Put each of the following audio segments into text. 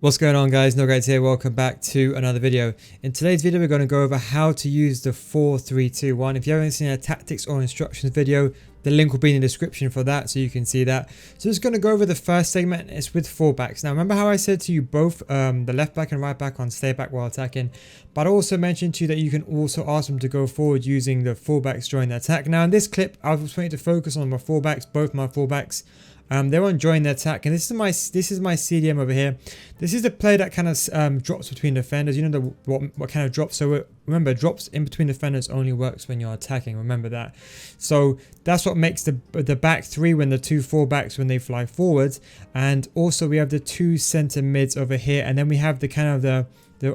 What's going on, guys? NealGuides here. Welcome back to another video. In today's video we're going to go over how to use the 4-3-2-1. If you haven't seen a tactics or instructions video, the link will be in the description for that so you can see that. So just going to go over the first segment. It's with fullbacks. Now remember how I said to you both the left back and right back on stay back while attacking, but I also mentioned to you that you can also ask them to go forward using the fullbacks during the attack. Now in this clip I was trying to focus on my fullbacks, both my fullbacks. They're on join the attack, and this is my CDM over here. This is the play that kind of drops between defenders. You know what kind of drops. So remember, drops in between defenders only works when you're attacking. Remember that. So that's what makes the back three when the two fullbacks when they fly forwards, and also we have the two center mids over here, and then we have the kind of the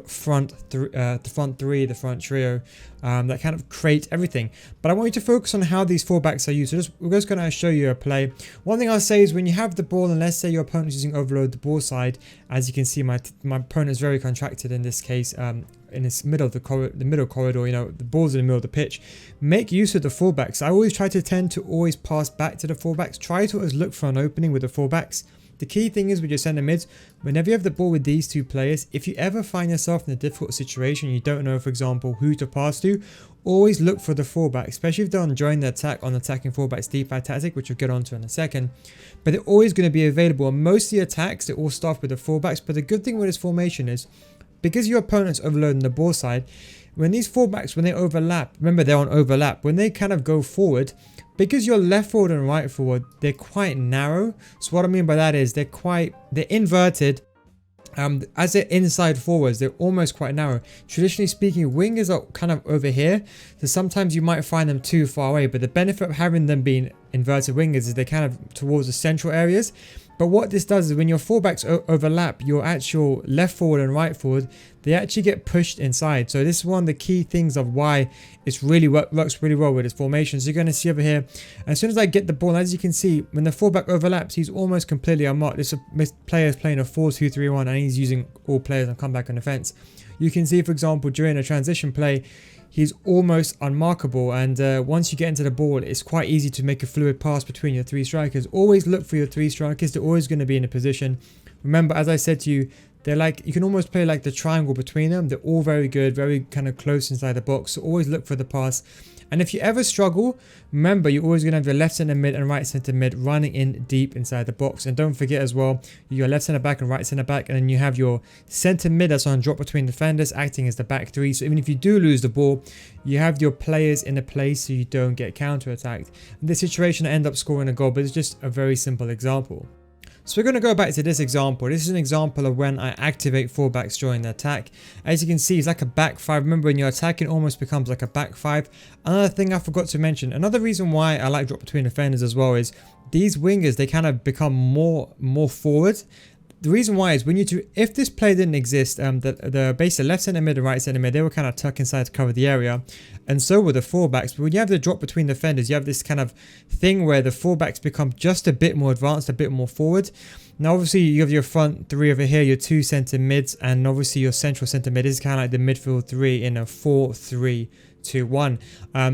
front three, the front trio that kind of create everything. But I want you to focus on how these fullbacks are used. So we're just going to show you a play. One thing I'll say is when you have the ball, and let's say your opponent is using overload the ball side, as you can see my opponent is very contracted in this case. In this middle of the middle corridor, you know, the ball's in the middle of the pitch. Make use of the fullbacks. I always tend to always pass back to the fullbacks. Try to always look for an opening with the fullbacks. The key thing is with your center mids, whenever you have the ball with these two players, if you ever find yourself in a difficult situation, you don't know, for example, who to pass to, always look for the fullback, especially if they're enjoying the attack on attacking fullbacks deep tactic, which we'll get onto in a second. But they're always going to be available. On most of the attacks, they all start with the fullbacks. But the good thing with this formation is, because your opponent's overloading the ball side, when these fullbacks, when they overlap, remember they're on overlap, when they kind of go forward, because you're left forward and right forward, they're quite narrow. So what I mean by that is they're inverted. As they're inside forwards, they're almost quite narrow. Traditionally speaking, wingers are kind of over here, so sometimes you might find them too far away. But the benefit of having them being inverted wingers is they're kind of towards the central areas. But what this does is when your fullbacks overlap, your actual left forward and right forward, they actually get pushed inside. So this is one of the key things of why it's really works really well with this formation. So you're going to see over here, as soon as I get the ball, as you can see, when the fullback overlaps, he's almost completely unmarked. This player is playing a 4-2-3-1 and he's using all players on comeback on defense. You can see, for example, during a transition play, he's almost unmarkable, and once you get into the ball, it's quite easy to make a fluid pass between your three strikers. Always look for your three strikers. They're always going to be in a position. Remember, as I said to you, they're like, you can almost play like the triangle between them. They're all very good, very kind of close inside the box. So always look for the pass. And if you ever struggle, remember, you're always going to have your left center mid and right center mid running in deep inside the box. And don't forget as well, your left center back and right center back. And then you have your center mid that's on drop between defenders, acting as the back three. So even if you do lose the ball, you have your players in a place so you don't get counter-attacked. In this situation, I end up scoring a goal, but it's just a very simple example. So we're going to go back to this example. This is an example of when I activate fullbacks during the attack. As you can see, it's like a back five. Remember, when you're attacking, it almost becomes like a back five. Another thing I forgot to mention, another reason why I like drop between defenders as well is these wingers, they kind of become more forward. The reason why is if this play didn't exist, the basic left center mid and right center mid, they were kind of tucked inside to cover the area, and so were the fullbacks. But when you have the drop between defenders, you have this kind of thing where the fullbacks become just a bit more advanced, a bit more forward. Now obviously you have your front three over here, your two center mids, and obviously your central center mid is kind of like the midfield three in a 4-3-2-1.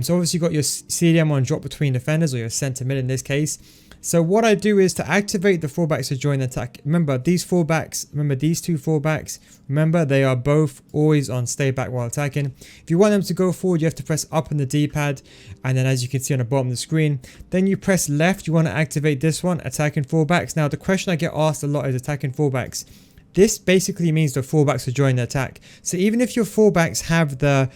So obviously you got your CDM on drop between defenders, or your center mid in this case. So what I do is to activate the fullbacks to join the attack. Remember, these two fullbacks, remember, they are both always on stay back while attacking. If you want them to go forward, you have to press up on the D-pad, and then as you can see on the bottom of the screen, then you press left. You want to activate this one, attacking fullbacks. Now the question I get asked a lot is attacking fullbacks. This basically means the fullbacks are joining the attack. So even if your fullbacks have the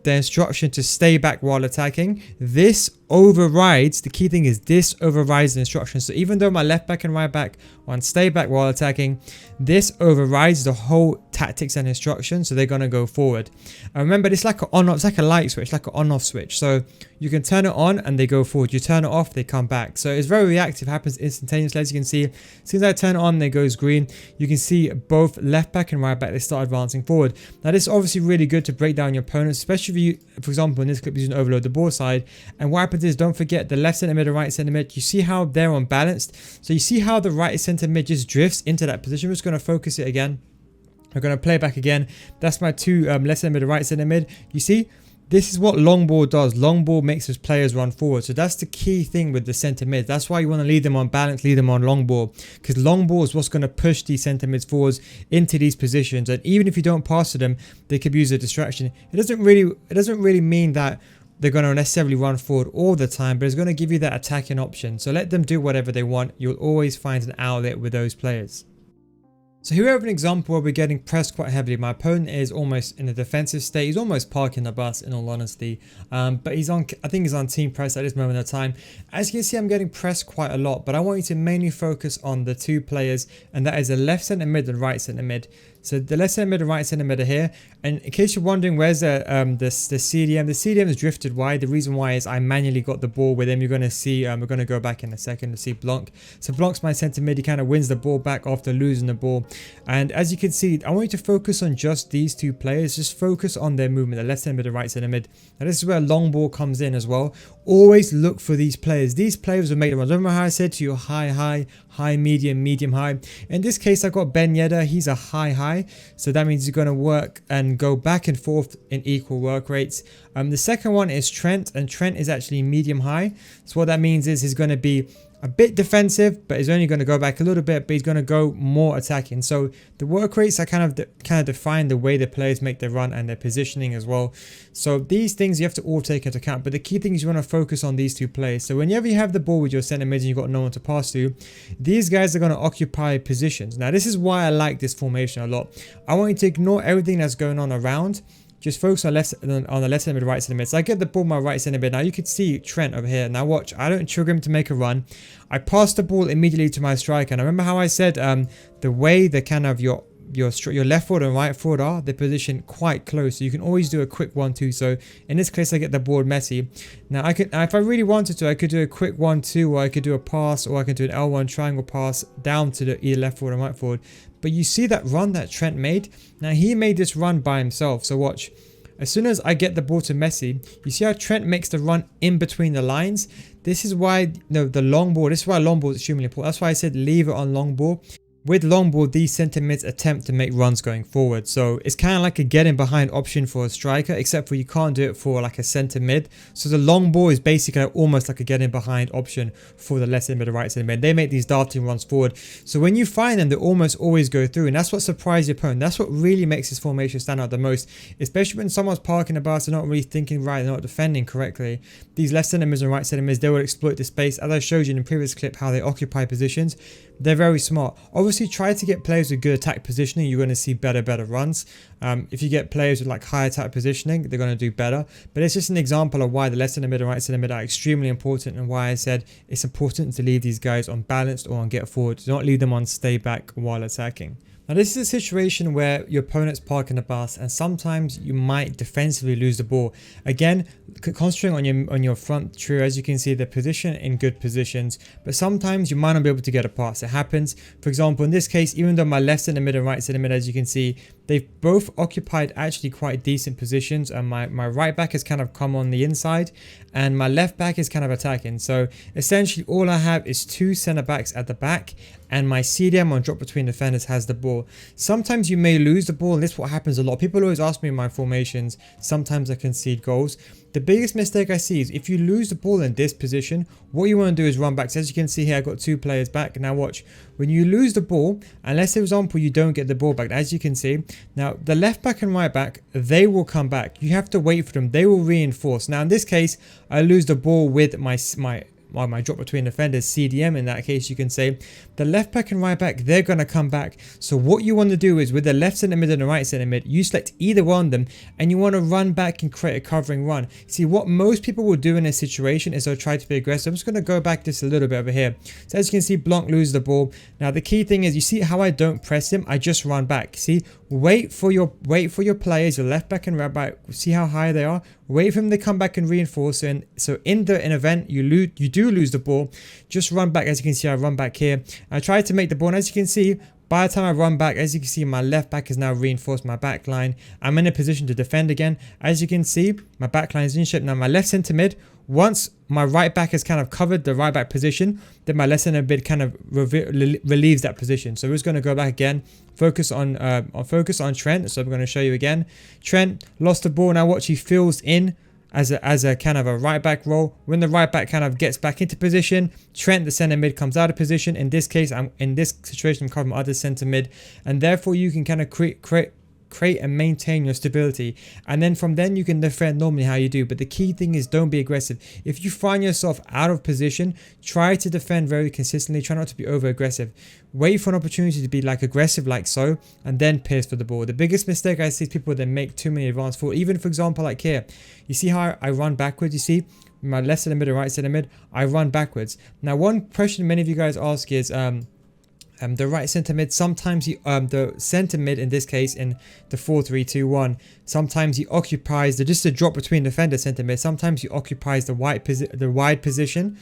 instruction to stay back while attacking, this overrides, the key thing is this overrides the instruction. So even though my left back and right back want to stay back while attacking, this overrides the whole tactics and instructions, so they're going to go forward. And remember, it's like it's like a light switch, like an on-off switch. So you can turn it on and they go forward, you turn it off, they come back. So it's very reactive, happens instantaneously. As you can see, as soon as I turn it on, it goes green. You can see both left back and right back, they start advancing forward. Now this is obviously really good to break down your opponents, especially if you, for example, in this clip using overload the ball side. And what happens is, don't forget the left center mid and right center mid, you see how they're unbalanced. So you see how the right center mid just drifts into that position. We're just going to focus it again. We're going to play back again. That's my two left center mid and right center mid. You see, This is what long ball does. Long ball makes his players run forward. So that's the key thing with the centre mids. That's why you want to lead them on balance, lead them on long ball. Because long ball is what's going to push these centre mids forwards into these positions. And even if you don't pass to them, they could use a distraction. It doesn't really mean that they're going to necessarily run forward all the time, but it's going to give you that attacking option. So let them do whatever they want. You'll always find an outlet with those players. So here we have an example where we're getting pressed quite heavily. My opponent is almost in a defensive state. He's almost parking the bus, in all honesty. But he's on, I think he's on team press at this moment of time. As you can see, I'm getting pressed quite a lot, but I want you to mainly focus on the two players, and that is the left centre mid and right centre mid. So the left centre mid and right centre mid are here. And in case you're wondering, where's the CDM? The CDM is drifted wide. The reason why is I manually got the ball with him. You're going to see, we're going to go back in a second to see Blanc. So Blanc's my centre mid. He kind of wins the ball back after losing the ball. And as you can see, I want you to focus on just these two players. Just focus on their movement, the left centre mid and right centre mid. Now this is where long ball comes in as well. Always look for these players. These players will make the runs. Remember how I said to you high, medium, medium, high. In this case, I got Ben Yedder. He's a high. So that means you're going to work and go back and forth in equal work rates. The second one is Trent, and Trent is actually medium high. So what that means is he's going to be a bit defensive, but he's only going to go back a little bit, but he's going to go more attacking. So the work rates are kind of define the way the players make their run and their positioning as well. So these things you have to all take into account, but the key thing is you want to focus on these two players. So whenever you have the ball with your centre mids and you've got no one to pass to, these guys are going to occupy positions. Now this is why I like this formation a lot. I want you to ignore everything that's going on around. Just focus on the left centre mid, right centre mid. So I get the ball my right centre mid. Now you can see Trent over here. Now watch, I don't trigger him to make a run. I pass the ball immediately to my striker. And I remember how I said the way the kind of your left forward and right forward are, they're positioned quite close. So you can always do a quick 1-2. So in this case, I get the ball messy. Now if I really wanted to, I could do a quick 1-2, or I could do a pass, or I could do an L1 triangle pass down to the either left forward or right forward. But you see that run that Trent made? Now he made this run by himself. So watch. As soon as I get the ball to Messi, you see how Trent makes the run in between the lines? This is why the long ball, this is why long ball is extremely important. That's why I said leave it on long ball. With long ball, these centre mids attempt to make runs going forward. So it's kind of like a getting behind option for a striker, except for you can't do it for like a centre mid. So the long ball is basically almost like a getting behind option for the left centre mid or right centre mid. They make these darting runs forward. So when you find them, they almost always go through. And that's what surprises your opponent. That's what really makes this formation stand out the most. Especially when someone's parking the bus, they're not really thinking right, they're not defending correctly. These left centre mids and right centre mids, they will exploit the space. As I showed you in the previous clip, how they occupy positions. They're very smart. Obviously, try to get players with good attack positioning. You're going to see better runs. If you get players with like high attack positioning, they're going to do better. But it's just an example of why the left centre mid and right centre mid are extremely important, and why I said it's important to leave these guys on balanced or on get forward. Do not leave them on stay back while attacking. Now this is a situation where your opponent's parking the bus, and sometimes you might defensively lose the ball. Again, concentrating on your front trio. As you can see, they're positioned in good positions, but sometimes you might not be able to get a pass. It happens. For example, in this case, even though my left centre mid and right centre mid, as you can see, they've both occupied actually quite decent positions, and my right back has kind of come on the inside, and my left back is kind of attacking. So essentially all I have is two centre backs at the back, and my CDM on drop between defenders has the ball. Sometimes you may lose the ball, and this is what happens a lot. People always ask me in my formations, sometimes I concede goals. The biggest mistake I see is if you lose the ball in this position, what you want to do is run back. So as you can see here, I've got two players back. Now watch, when you lose the ball, unless for example you don't get the ball back, as you can see, now the left back and right back, they will come back. You have to wait for them. They will reinforce. Now in this case, I lose the ball with my drop between defenders, CDM. In that case, you can say the left back and right back, they're going to come back. So what you want to do is with the left centre mid and the right centre mid, you select either one of them, and you want to run back and create a covering run. See, what most people will do in this situation is they'll try to be aggressive. I'm just going to go back just a little bit over here. So as you can see, Blanc loses the ball. Now the key thing is, you see how I don't press him, I just run back. See, wait for your players, your left back and right back, see how high they are, wait for them to come back and reinforce. And so in an event you do lose the ball, just run back. As you can see, I run back here. I try to make the ball, and as you can see, By the time I run back, as you can see, my left back has now reinforced my back line. I'm in a position to defend again. As you can see, my back line is in shape. Now my left centre mid, once my right back has kind of covered the right back position, then my left centre mid kind of relieves that position. So we're just going to go back again, focus on Trent. So I'm going to show you again. Trent lost the ball. Now watch, he fills in as a kind of a right back role. When the right back kind of gets back into position, Trent, the centre mid, comes out of position. In this case, in this situation, I'm covering my other centre mid, and therefore you can kind of create and maintain your stability, and then from then you can defend normally how you do. But the key thing is, don't be aggressive. If you find yourself out of position, try to defend very consistently. Try not to be over aggressive. Wait for an opportunity to be like aggressive like so, and then pierce for the ball. The biggest mistake I see is people that make too many advanced forward. Even for example like here, you see how I run backwards? You see my left centre mid and right centre mid, I run backwards. Now one question many of you guys ask is the right centre mid, sometimes the centre mid in this case in the 4-3-2-1, sometimes he occupies just a drop between defender centre mid, sometimes he occupies the wide position.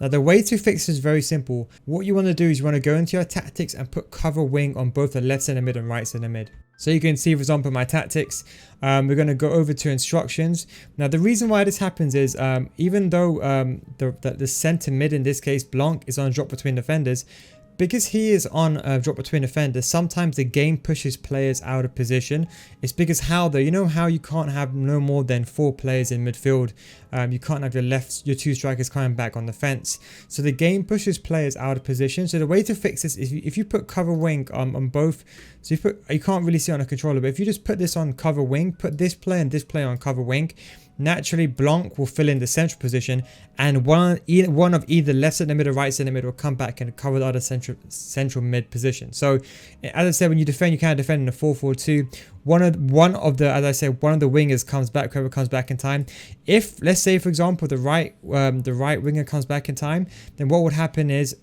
Now the way to fix this is very simple. What you want to do is you want to go into your tactics and put cover wing on both the left centre mid and right centre mid. So you can see, for example, my tactics, we're going to go over to instructions. Now the reason why this happens is even though the centre mid in this case, Blanc, is on drop between defenders, because he is on a drop between defenders, sometimes the game pushes players out of position. It's because how though? You know how you can't have no more than 4 players in midfield. You can't have your 2 strikers coming back on the fence. So the game pushes players out of position. So the way to fix this is if you put cover wing on both. So you can't really see on a controller, but if you just put this on cover wing, put this player and this player on cover wing, naturally Blanc will fill in the central position, and one of either left centre mid or right centre mid will come back and cover the other central mid position. So as I said, when you defend, you can't defend in a 4-4-2. One of the wingers comes back, whoever comes back in time. If, let's say for example, the right winger comes back in time, then what would happen is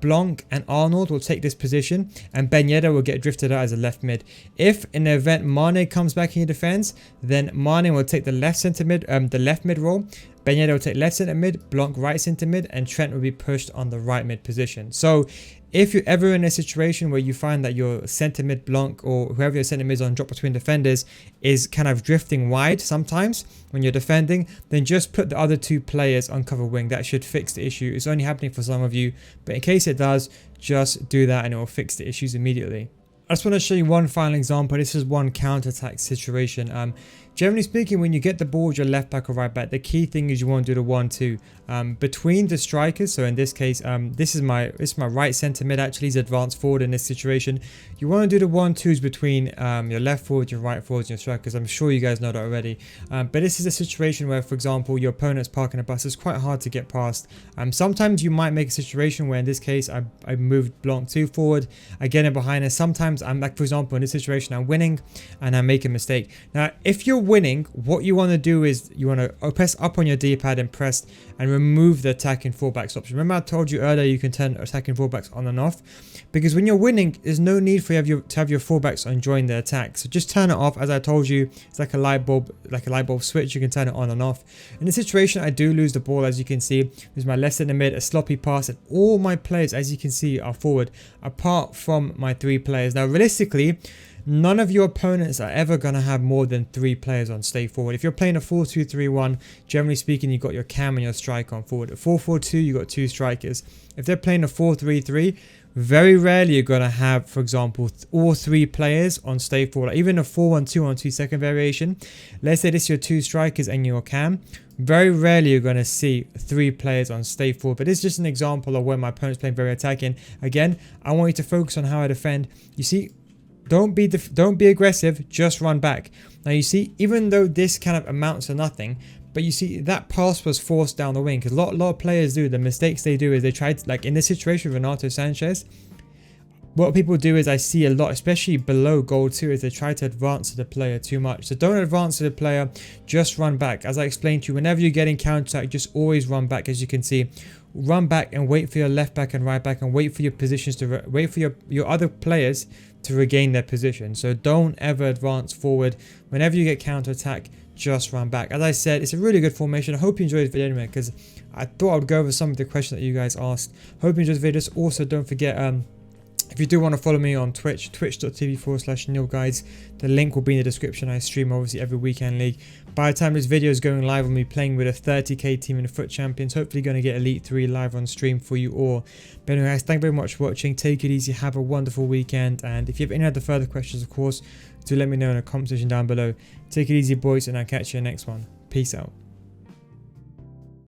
Blanc and Arnold will take this position, and Ben Yedder will get drifted out as a left mid. If in the event Mane comes back in your defense, then Mane will take the left mid role. Ben Yedder will take left centre mid, Blanc right centre mid, and Trent will be pushed on the right mid position. So if you're ever in a situation where you find that your centre mid Blanc or whoever your centre mid is on drop between defenders is kind of drifting wide sometimes when you're defending, then just put the other 2 players on cover wing. That should fix the issue. It's only happening for some of you, but in case it does, just do that and it will fix the issues immediately. I just want to show you one final example. This is one counter-attack situation. Generally speaking, when you get the ball with your left back or right back, the key thing is you want to do the 1-2 between the strikers. So in this case, this is my right centre mid. Actually, he's advanced forward in this situation. You want to do the 1-2s between your left forward, your right forwards, and your strikers. I'm sure you guys know that already. But this is a situation where, for example, your opponent's parking a bus. It's quite hard to get past. Sometimes you might make a situation where, in this case, I moved Blanc 2 forward, I get him behind, and sometimes I'm like, for example, in this situation, I'm winning and I make a mistake. Now, if you're winning, what you want to do is you want to press up on your D-pad and press and remove the attacking fullbacks option. Remember I told you earlier you can turn attacking fullbacks on and off, because when you're winning, there's no need for you to have your fullbacks enjoying the attack. So just turn it off. As I told you, it's like a light bulb switch. You can turn it on and off. In this situation, I do lose the ball, as you can see. There's my left centre mid, a sloppy pass, and all my players, as you can see, are forward, apart from my 3 players. Now, realistically, none of your opponents are ever going to have more than 3 players on stay forward. If you're playing a 4-2-3-1, generally speaking, you've got your cam and your striker on forward. A 4-4-2, you've got 2 strikers. If they're playing a 4-3-3, very rarely you're going to have, for example, all 3 players on stay forward. Even a 4-1-2-1-2 second variation. Let's say this is your 2 strikers and your cam. Very rarely you're going to see 3 players on stay forward. But this is just an example of when my opponent's playing very attacking. Again, I want you to focus on how I defend. You see, don't be aggressive, just run back. Now you see, even though this kind of amounts to nothing, but you see that pass was forced down the wing, because a lot of players do. The mistakes they do is they try to, like in this situation with Renato Sanchez, what people do is I see a lot, especially below goal 2, is they try to advance to the player too much. So don't advance to the player, just run back. As I explained to you, whenever you're getting counter-attack, just always run back. As you can see, run back and wait for your left back and right back, and wait for your positions to wait for your other players to regain their position. So don't ever advance forward. Whenever you get counter-attack, just run back. As I said, it's a really good formation. I hope you enjoyed the video anyway, because I thought I would go over some of the questions that you guys asked. Hope you enjoyed the video. Also, don't forget If you do want to follow me on Twitch, twitch.tv/NealGuides, the link will be in the description. I stream obviously every weekend league. By the time this video is going live, we'll be playing with a 30k team in the FUT Champions. Hopefully going to get Elite 3 live on stream for you all. But anyway guys, thank you very much for watching. Take it easy, have a wonderful weekend. And if you have any other further questions, of course, do let me know in the comment section down below. Take it easy boys, and I'll catch you in the next one. Peace out.